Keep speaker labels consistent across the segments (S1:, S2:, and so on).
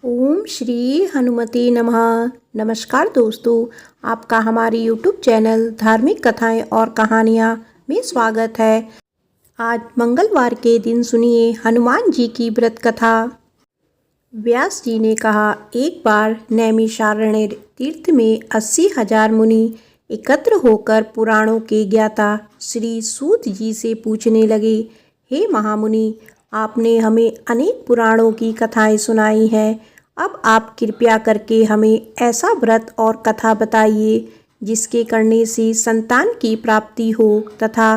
S1: ओम श्री हनुमते नमः। नमस्कार दोस्तों, आपका हमारे यूट्यूब चैनल धार्मिक कथाएं और कहानियां में स्वागत है। आज मंगलवार के दिन सुनिए हनुमान जी की व्रत कथा। व्यास जी ने कहा, एक बार नैमिषारण्य तीर्थ में 80,000 मुनि एकत्र होकर पुराणों के ज्ञाता श्री सूत जी से पूछने लगे, हे महामुनि, आपने हमें अनेक पुराणों की कथाएं सुनाई हैं। अब आप कृपया करके हमें ऐसा व्रत और कथा बताइए जिसके करने से संतान की प्राप्ति हो तथा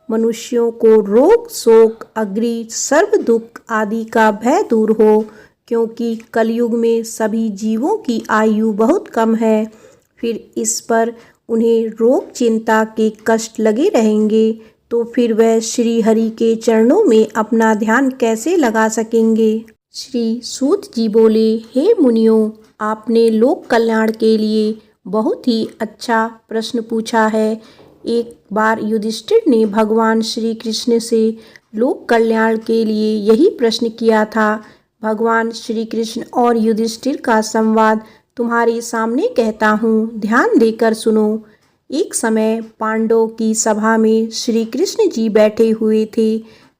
S1: मनुष्यों को रोग शोक अग्नि सर्व दुख आदि का भय दूर हो, क्योंकि कलयुग में सभी जीवों की आयु बहुत कम है। फिर इस पर उन्हें रोग चिंता के कष्ट लगे रहेंगे, तो फिर वह श्री हरि के चरणों में अपना ध्यान कैसे लगा सकेंगे। श्री सूत जी बोले, हे मुनियों, आपने लोक कल्याण के लिए बहुत ही अच्छा प्रश्न पूछा है। एक बार युधिष्ठिर ने भगवान श्री कृष्ण से लोक कल्याण के लिए यही प्रश्न किया था। भगवान श्री कृष्ण और युधिष्ठिर का संवाद तुम्हारे सामने कहता हूँ, ध्यान देकर सुनो। एक समय पांडवों की सभा में श्री कृष्ण जी बैठे हुए थे।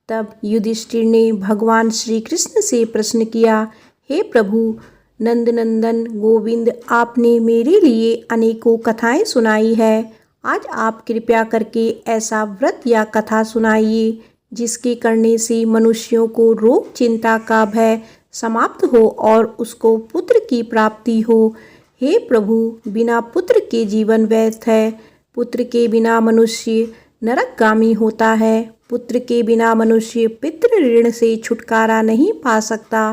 S1: तब युधिष्ठिर ने भगवान श्री कृष्ण से प्रश्न किया, हे प्रभु नंदनंदन गोविंद, आपने मेरे लिए अनेकों कथाएं सुनाई है। आज आप कृपया करके ऐसा व्रत या कथा सुनाइए जिसके करने से मनुष्यों को रोग चिंता का भय समाप्त हो और उसको पुत्र की प्राप्ति हो। हे प्रभु, बिना पुत्र के जीवन व्यर्थ है। पुत्र के बिना मनुष्य नरकगामी होता है। पुत्र के बिना मनुष्य पितृ ऋण से छुटकारा नहीं पा सकता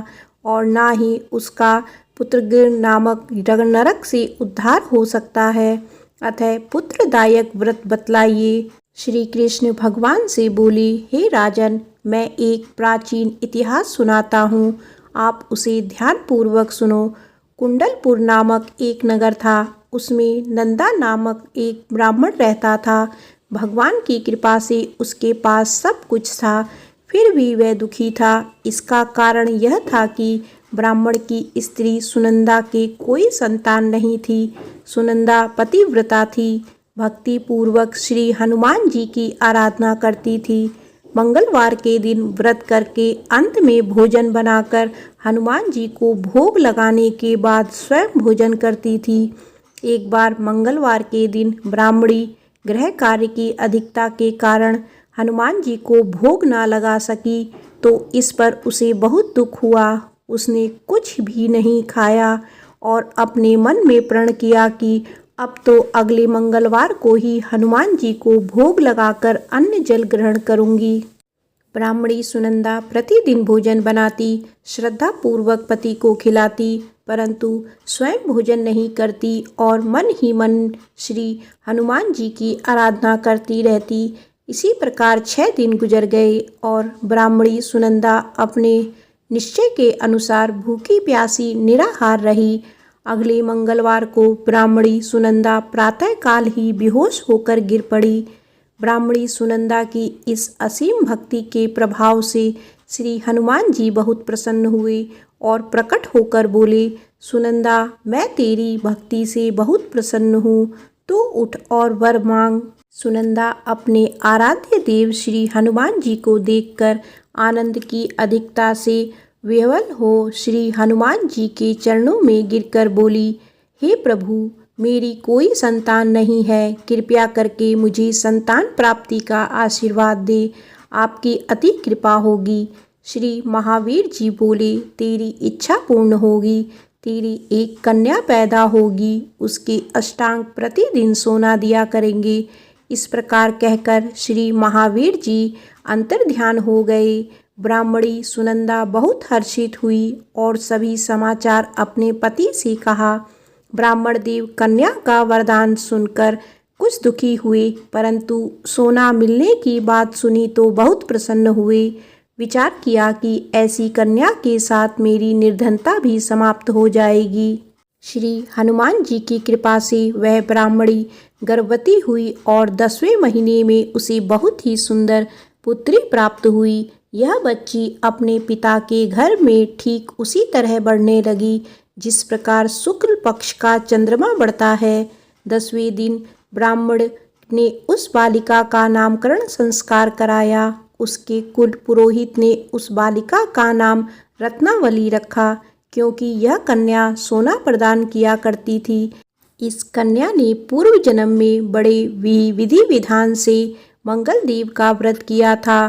S1: और ना ही उसका पुत्रगृह नामक नरक से उद्धार हो सकता है। अतः पुत्रदायक व्रत बतलाइए। श्री कृष्ण भगवान से बोले, हे राजन, मैं एक प्राचीन इतिहास सुनाता हूँ, आप उसे ध्यानपूर्वक सुनो। कुंडलपुर नामक एक नगर था। उसमें नंदा नामक एक ब्राह्मण रहता था। भगवान की कृपा से उसके पास सब कुछ था, फिर भी वह दुखी था। इसका कारण यह था कि ब्राह्मण की स्त्री सुनंदा के कोई संतान नहीं थी। सुनंदा पतिव्रता थी, भक्ति पूर्वक श्री हनुमान जी की आराधना करती थी। मंगलवार के दिन व्रत करके अंत में भोजन बनाकर हनुमान जी को भोग लगाने के बाद स्वयं भोजन करती थी। एक बार मंगलवार के दिन ब्राह्मणी गृह कार्य की अधिकता के कारण हनुमान जी को भोग ना लगा सकी, तो इस पर उसे बहुत दुख हुआ। उसने कुछ भी नहीं खाया और अपने मन में प्रण किया कि अब तो अगले मंगलवार को ही हनुमान जी को भोग लगाकर अन्न जल ग्रहण करूंगी। ब्राह्मणी सुनंदा प्रतिदिन भोजन बनाती, श्रद्धापूर्वक पति को खिलाती, परंतु स्वयं भोजन नहीं करती और मन ही मन श्री हनुमान जी की आराधना करती रहती। इसी प्रकार 6 दिन गुजर गए और ब्राह्मणी सुनंदा अपने निश्चय के अनुसार भूखी प्यासी निराहार रही। अगले मंगलवार को ब्राह्मणी सुनंदा प्रातःकाल ही बेहोश होकर गिर पड़ी। ब्राह्मणी सुनंदा की इस असीम भक्ति के प्रभाव से श्री हनुमान जी बहुत प्रसन्न हुए और प्रकट होकर बोले, सुनंदा, मैं तेरी भक्ति से बहुत प्रसन्न हूँ, तो उठ और वर मांग। सुनंदा अपने आराध्य देव श्री हनुमान जी को देखकर आनंद की अधिकता से विह्वल हो श्री हनुमान जी के चरणों में गिरकर बोली, हे प्रभु, मेरी कोई संतान नहीं है, कृपया करके मुझे संतान प्राप्ति का आशीर्वाद दे, आपकी अति कृपा होगी। श्री महावीर जी बोले, तेरी इच्छा पूर्ण होगी, तेरी एक कन्या पैदा होगी, उसके अष्टांग प्रतिदिन सोना दिया करेंगे। इस प्रकार कहकर श्री महावीर जी अंतर्ध्यान हो गए। ब्राह्मणी सुनंदा बहुत हर्षित हुई और सभी समाचार अपने पति से कहा। ब्राह्मण देव कन्या का वरदान सुनकर कुछ दुखी हुए, परंतु सोना मिलने की बात सुनी तो बहुत प्रसन्न हुए। विचार किया कि ऐसी कन्या के साथ मेरी निर्धनता भी समाप्त हो जाएगी। श्री हनुमान जी की कृपा से वह ब्राह्मणी गर्भवती हुई और 10वें महीने में उसे बहुत ही सुंदर पुत्री प्राप्त हुई। यह बच्ची अपने पिता के घर में ठीक उसी तरह बढ़ने लगी जिस प्रकार शुक्ल पक्ष का चंद्रमा बढ़ता है। 10वें दिन ब्राह्मण ने उस बालिका का नामकरण संस्कार कराया। उसके कुल पुरोहित ने उस बालिका का नाम रत्नावली रखा, क्योंकि यह कन्या सोना प्रदान किया करती थी। इस कन्या ने पूर्व जन्म में बड़े विधि विधान से मंगल देव का व्रत किया था।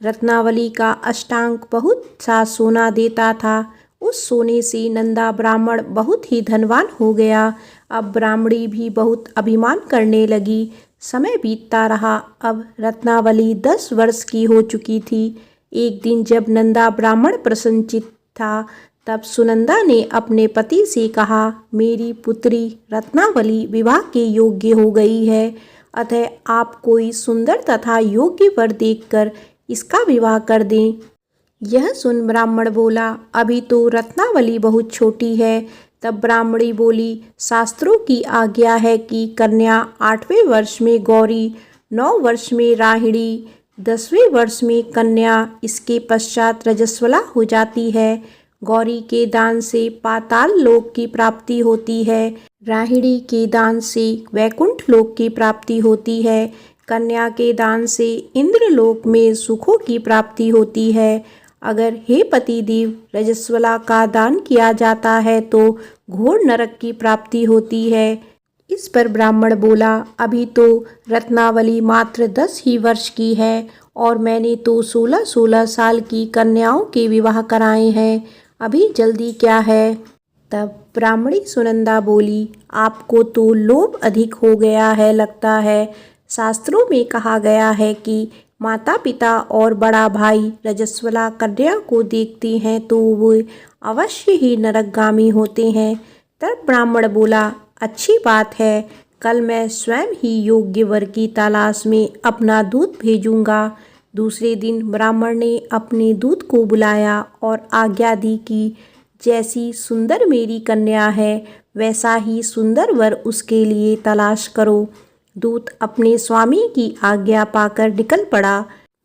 S1: रत्नावली का अष्टांग बहुत सा सोना देता था। उस सोने से नंदा ब्राह्मण बहुत ही धनवान हो गया। अब ब्राह्मणी भी बहुत अभिमान करने लगी। समय बीतता रहा। अब रत्नावली 10 वर्ष की हो चुकी थी। एक दिन जब नंदा ब्राह्मण प्रसन्नचित्त था, तब सुनंदा ने अपने पति से कहा, मेरी पुत्री रत्नावली विवाह के योग्य हो गई है, अतः आप कोई सुंदर तथा योग्य वर देखकर इसका विवाह कर दें। यह सुन ब्राह्मण बोला, अभी तो रत्नावली बहुत छोटी है। तब ब्राह्मणी बोली, शास्त्रों की आज्ञा है कि कन्या 8वें वर्ष में गौरी, 9 वर्ष में राहिणी, 10वें वर्ष में कन्या, इसके पश्चात रजस्वला हो जाती है। गौरी के दान से पाताल लोक की प्राप्ति होती है, राहिणी के दान से वैकुंठ लोक की प्राप्ति होती है, कन्या के दान से इंद्र लोक में सुखों की प्राप्ति होती है। अगर हे पतिदेव रजस्वला का दान किया जाता है तो घोर नरक की प्राप्ति होती है। इस पर ब्राह्मण बोला, अभी तो रत्नावली मात्र 10 ही वर्ष की है और मैंने तो 16-16 साल की कन्याओं के विवाह कराए हैं, अभी जल्दी क्या है। तब ब्राह्मणी सुनंदा बोली, आपको तो लोभ अधिक हो गया है लगता है। शास्त्रों में कहा गया है कि माता पिता और बड़ा भाई रजस्वला कन्या को देखते हैं तो वो अवश्य ही नरकगामी होते हैं। तब ब्राह्मण बोला, अच्छी बात है, कल मैं स्वयं ही योग्य वर की तलाश में अपना दूत भेजूंगा। दूसरे दिन ब्राह्मण ने अपने दूत को बुलाया और आज्ञा दी कि जैसी सुंदर मेरी कन्या है वैसा ही सुंदर वर उसके लिए तलाश करो। दूत अपने स्वामी की आज्ञा पाकर निकल पड़ा।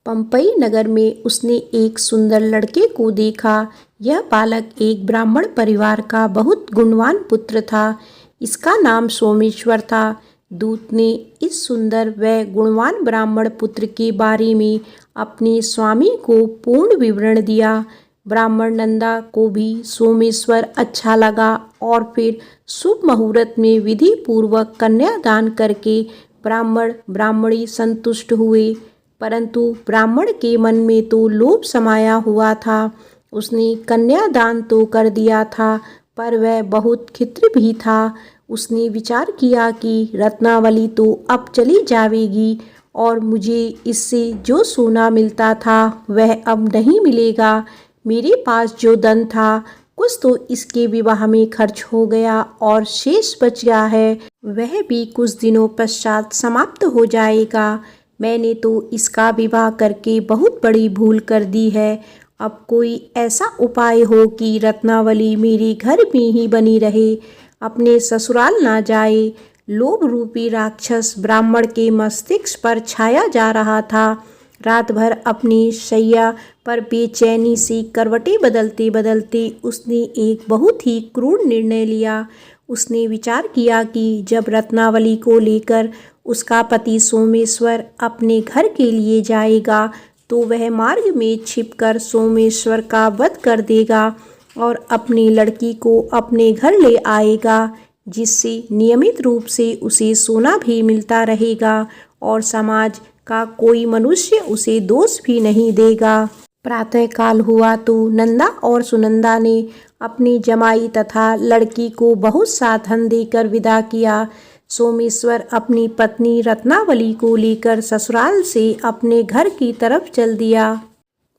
S1: पंपई नगर में उसने एक सुंदर लड़के को देखा। यह बालक एक ब्राह्मण परिवार का बहुत गुणवान पुत्र था। इसका नाम सोमेश्वर था। दूत ने इस सुंदर व गुणवान ब्राह्मण पुत्र के बारे में अपने स्वामी को पूर्ण विवरण दिया। ब्राह्मण नंदा को भी सोमेश्वर अच्छा लगा और फिर शुभ मुहूर्त में विधि पूर्वक कन्यादान करके ब्राह्मण ब्राह्मणी संतुष्ट हुए। परंतु ब्राह्मण के मन में तो लोभ समाया हुआ था। उसने कन्यादान तो कर दिया था, पर वह बहुत खिन्न भी था। उसने विचार किया कि रत्नावली तो अब चली जाएगी और मुझे इससे जो सोना मिलता था वह अब नहीं मिलेगा। मेरे पास जो धन था कुछ तो इसके विवाह में खर्च हो गया और शेष बच गया है, वह भी कुछ दिनों पश्चात समाप्त हो जाएगा। मैंने तो इसका विवाह करके बहुत बड़ी भूल कर दी है। अब कोई ऐसा उपाय हो कि रत्नावली मेरे घर में ही बनी रहे, अपने ससुराल ना जाए। लोभ रूपी राक्षस ब्राह्मण के मस्तिष्क पर छाया जा रहा था। रात भर अपनी शैया पर बेचैनी से करवटें बदलते बदलते उसने एक बहुत ही क्रूर निर्णय लिया। उसने विचार किया कि जब रत्नावली को लेकर उसका पति सोमेश्वर अपने घर के लिए जाएगा तो वह मार्ग में छिपकर सोमेश्वर का वध कर देगा और अपनी लड़की को अपने घर ले आएगा, जिससे नियमित रूप से उसे सोना भी मिलता रहेगा और समाज का कोई मनुष्य उसे दोष भी नहीं देगा। प्रातः काल हुआ तो नंदा और सुनंदा ने अपनी जमाई तथा लड़की को बहुत सा धन देकर विदा किया। सोमेश्वर अपनी पत्नी रत्नावली को लेकर ससुराल से अपने घर की तरफ चल दिया।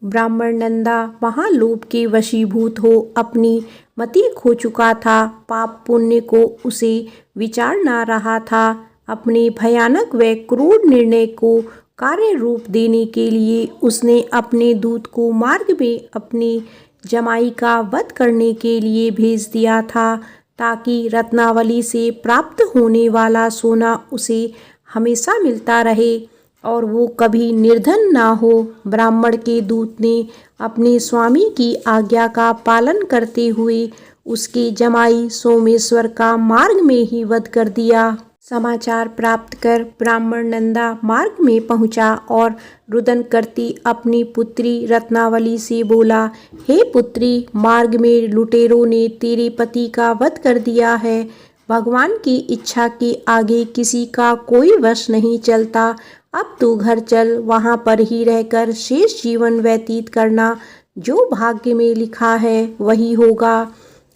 S1: ब्राह्मण नंदा महालोभ के वशीभूत हो अपनी मति खो चुका था। पाप पुण्य को उसे विचार ना रहा था। अपने भयानक व क्रूर निर्णय को कार्य रूप देने के लिए उसने अपने दूत को मार्ग में अपनी जमाई का वध करने के लिए भेज दिया था, ताकि रत्नावली से प्राप्त होने वाला सोना उसे हमेशा मिलता रहे। और वो कभी निर्धन ना हो। ब्राह्मण के दूत ने अपने स्वामी की आज्ञा का पालन करते हुए उसके जमाई सोमेश्वर का मार्ग में ही वध कर दिया। समाचार प्राप्त कर ब्राह्मण नंदा मार्ग में पहुंचा और रुदन करती अपनी पुत्री रत्नावली से बोला, हे पुत्री, मार्ग में लुटेरों ने तेरे पति का वध कर दिया है। भगवान की इच्छा के आगे किसी का कोई वश नहीं चलता। अब तू घर चल, वहां पर ही रहकर शेष जीवन व्यतीत करना। जो भाग्य में लिखा है वही होगा।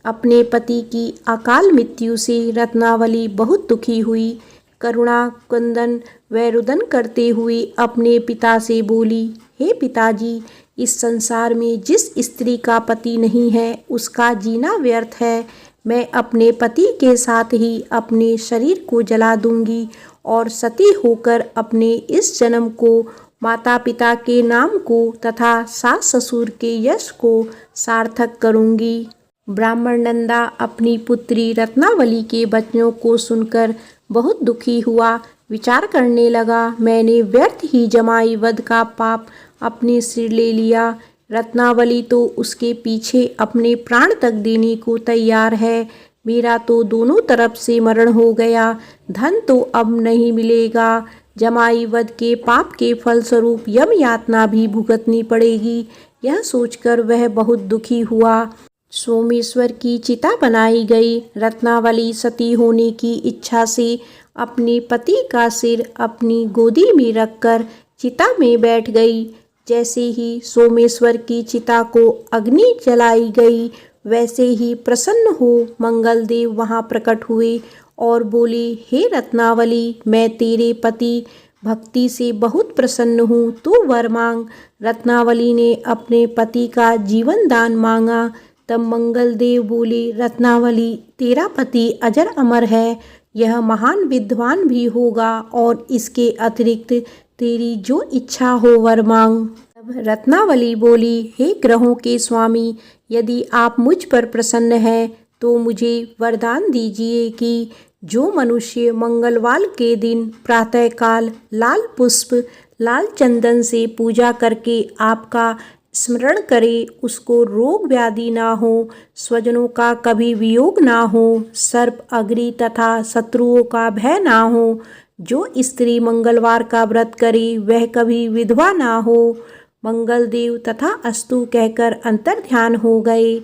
S1: अपने पति की अकाल मृत्यु से रत्नावली बहुत दुखी हुई। करुणा क्रंदन व रुदन करते हुए अपने पिता से बोली, हे पिताजी, इस संसार में जिस स्त्री का पति नहीं है उसका जीना व्यर्थ है। मैं अपने पति के साथ ही अपने शरीर को जला दूंगी और सती होकर अपने इस जन्म को, माता पिता के नाम को तथा सास ससुर के यश को सार्थक करूंगी। ब्राह्मण नंदा अपनी पुत्री रत्नावली के वचनों को सुनकर बहुत दुखी हुआ। विचार करने लगा, मैंने व्यर्थ ही जमाई वध का पाप अपने सिर ले लिया। रत्नावली तो उसके पीछे अपने प्राण तक देने को तैयार है। मेरा तो दोनों तरफ से मरण हो गया। धन तो अब नहीं मिलेगा। जमाई वध के पाप के फलस्वरूप यम यातना भी भुगतनी पड़ेगी। यह सोचकर वह बहुत दुखी हुआ। सोमेश्वर की चिता बनाई गई। रत्नावली सती होने की इच्छा से अपने पति का सिर अपनी गोदी में रखकर चिता में बैठ गई। जैसे ही सोमेश्वर की चिता को अग्नि जलाई गई, वैसे ही प्रसन्न हो मंगलदेव वहां प्रकट हुए और बोले, हे रत्नावली, मैं तेरे पति भक्ति से बहुत प्रसन्न हूँ, तू वर मांग। रत्नावली ने अपने पति का जीवन दान मांगा। तब मंगलदेव बोले, रत्नावली, तेरा पति अजर अमर है। यह महान विद्वान भी होगा और इसके अतिरिक्त तेरी जो इच्छा हो वर मांग। तब रत्नावली बोली, हे ग्रहों के स्वामी, यदि आप मुझ पर प्रसन्न हैं तो मुझे वरदान दीजिए कि जो मनुष्य मंगलवार के दिन प्रातःकाल लाल पुष्प लाल चंदन से पूजा करके आपका स्मरण करे, उसको रोग व्याधि ना हो, स्वजनों का कभी वियोग ना हो, सर्प अग्नि तथा शत्रुओं का भय ना हो। जो स्त्री मंगलवार का व्रत करे वह कभी विधवा ना हो। मंगलदेव तथा अस्तु कहकर अंतर्ध्यान हो गए।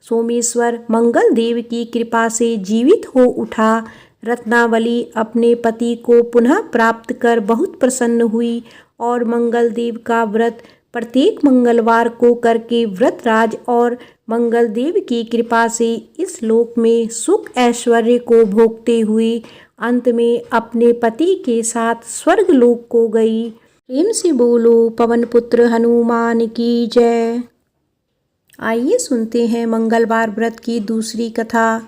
S1: सोमेश्वर मंगलदेव की कृपा से जीवित हो उठा। रत्नावली अपने पति को पुनः प्राप्त कर बहुत प्रसन्न हुई और मंगलदेव का व्रत प्रत्येक मंगलवार को करके व्रतराज और मंगलदेव की कृपा से इस लोक में सुख ऐश्वर्य को भोगते हुए अंत में अपने पति के साथ स्वर्ग लोक को गई। प्रेम से बोलो पवन पुत्र हनुमान की जय। आइए सुनते हैं मंगलवार व्रत की दूसरी कथा।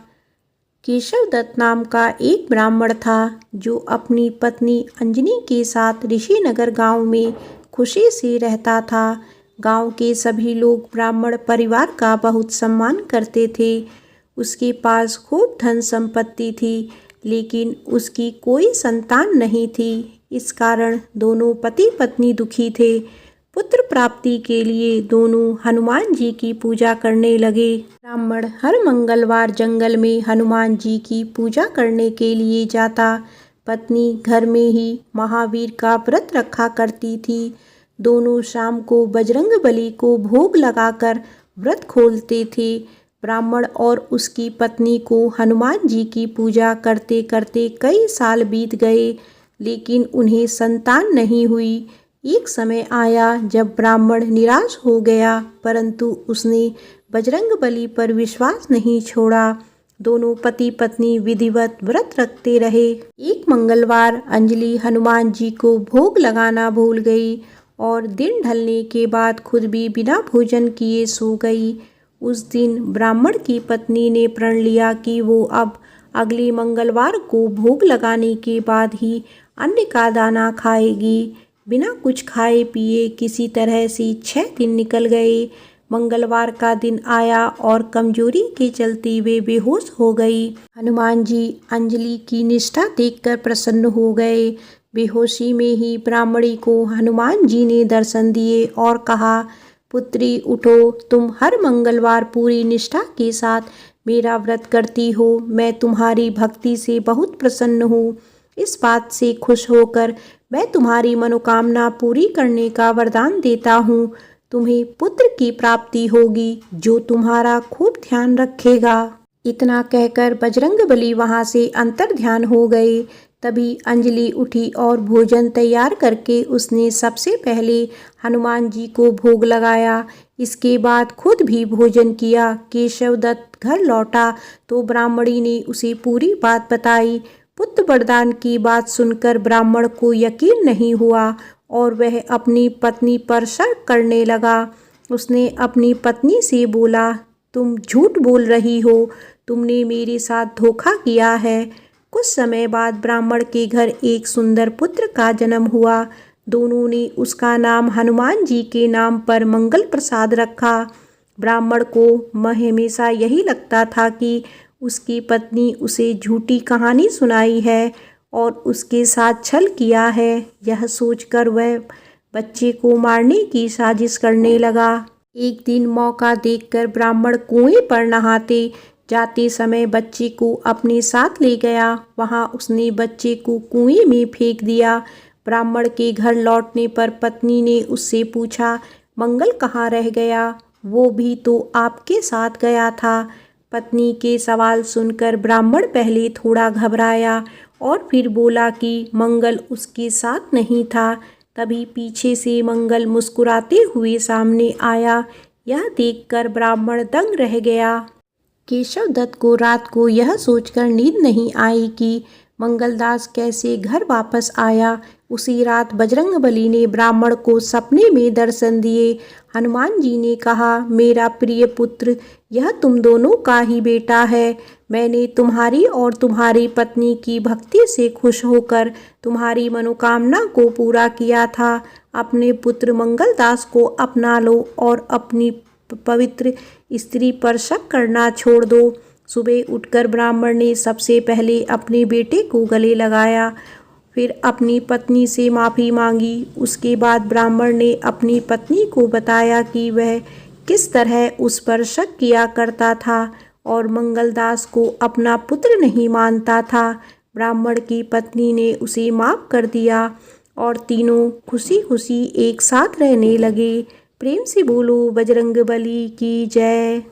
S1: केशव दत्त नाम का एक ब्राह्मण था जो अपनी पत्नी अंजनी के साथ ऋषिनगर गांव में खुशी से रहता था। गांव के सभी लोग ब्राह्मण परिवार का बहुत सम्मान करते थे। उसके पास खूब धन संपत्ति थी, लेकिन उसकी कोई संतान नहीं थी। इस कारण दोनों पति पत्नी दुखी थे। पुत्र प्राप्ति के लिए दोनों हनुमान जी की पूजा करने लगे। ब्राह्मण हर मंगलवार जंगल में हनुमान जी की पूजा करने के लिए जाता। पत्नी घर में ही महावीर का व्रत रखा करती थी। दोनों शाम को बजरंगबली को भोग लगाकर व्रत खोलते थे। ब्राह्मण और उसकी पत्नी को हनुमान जी की पूजा करते करते कई साल बीत गए, लेकिन उन्हें संतान नहीं हुई। एक समय आया जब ब्राह्मण निराश हो गया, परंतु उसने बजरंगबली पर विश्वास नहीं छोड़ा। दोनों पति पत्नी विधिवत व्रत रखते रहे। एक मंगलवार अंजलि हनुमान जी को भोग लगाना भूल गई और दिन ढलने के बाद खुद भी बिना भोजन किए सो गई। उस दिन ब्राह्मण की पत्नी ने प्रण लिया कि वो अब अगले मंगलवार को भोग लगाने के बाद ही अन्न का दाना खाएगी। बिना कुछ खाए पिए किसी तरह से 6 दिन निकल गए। मंगलवार का दिन आया और कमजोरी के चलते वे बेहोश हो गई। हनुमान जी अंजलि की निष्ठा देखकर प्रसन्न हो गए। बेहोशी में ही ब्राह्मणी को हनुमान जी ने दर्शन दिए और कहा, पुत्री उठो, तुम हर मंगलवार पूरी निष्ठा के साथ मेरा व्रत करती हो। मैं तुम्हारी भक्ति से बहुत प्रसन्न हूँ। इस बात से खुश होकर मैं तुम्हारी मनोकामना पूरी करने का वरदान देता हूँ। तुम्हें पुत्र की प्राप्ति होगी जो तुम्हारा खूब ध्यान रखेगा। इतना कहकर बजरंगबली वहां से अंतर्ध्यान हो गए। तभी अंजलि उठी और भोजन तैयार करके उसने सबसे पहले हनुमान जी को भोग लगाया। इसके बाद खुद भी भोजन किया। केशव दत्त घर लौटा तो ब्राह्मणी ने उसे पूरी बात बताई। पुत्र वरदान की बात सुनकर ब्राह्मण को यकीन नहीं हुआ और वह अपनी पत्नी पर शक करने लगा। उसने अपनी पत्नी से बोला, तुम झूठ बोल रही हो, तुमने मेरे साथ धोखा किया है। कुछ समय बाद ब्राह्मण के घर एक सुंदर पुत्र का जन्म हुआ। दोनों ने उसका नाम हनुमान जी के नाम पर मंगल प्रसाद रखा। ब्राह्मण को हमेशा यही लगता था कि उसकी पत्नी उसे झूठी कहानी सुनाई है और उसके साथ छल किया है। यह सोचकर वह बच्चे को मारने की साजिश करने लगा। एक दिन मौका देखकर ब्राह्मण कुएं पर नहाते जाते समय बच्चे को अपने साथ ले गया। वहां उसने बच्चे को कुएं में फेंक दिया। ब्राह्मण के घर लौटने पर पत्नी ने उससे पूछा, मंगल कहाँ रह गया? वो भी तो आपके साथ गया था। पत्नी के सवाल सुनकर ब्राह्मण पहले थोड़ा घबराया और फिर बोला कि मंगल उसके साथ नहीं था। तभी पीछे से मंगल मुस्कुराते हुए सामने आया। यह देखकर ब्राह्मण दंग रह गया। केशव दत्त को रात को यह सोचकर नींद नहीं आई कि मंगलदास कैसे घर वापस आया। उसी रात बजरंगबली ने ब्राह्मण को सपने में दर्शन दिए। हनुमान जी ने कहा, मेरा प्रिय पुत्र, यह तुम दोनों का ही बेटा है। मैंने तुम्हारी और तुम्हारी पत्नी की भक्ति से खुश होकर तुम्हारी मनोकामना को पूरा किया था। अपने पुत्र मंगलदास को अपना लो और अपनी पवित्र स्त्री पर शक करना छोड़ दो। सुबह उठकर ब्राह्मण ने सबसे पहले अपने बेटे को गले लगाया, फिर अपनी पत्नी से माफ़ी मांगी। उसके बाद ब्राह्मण ने अपनी पत्नी को बताया कि वह किस तरह उस पर शक किया करता था और मंगलदास को अपना पुत्र नहीं मानता था। ब्राह्मण की पत्नी ने उसे माफ़ कर दिया और तीनों खुशी खुशी एक साथ रहने लगे। प्रेम से बोलो बजरंगबली की जय।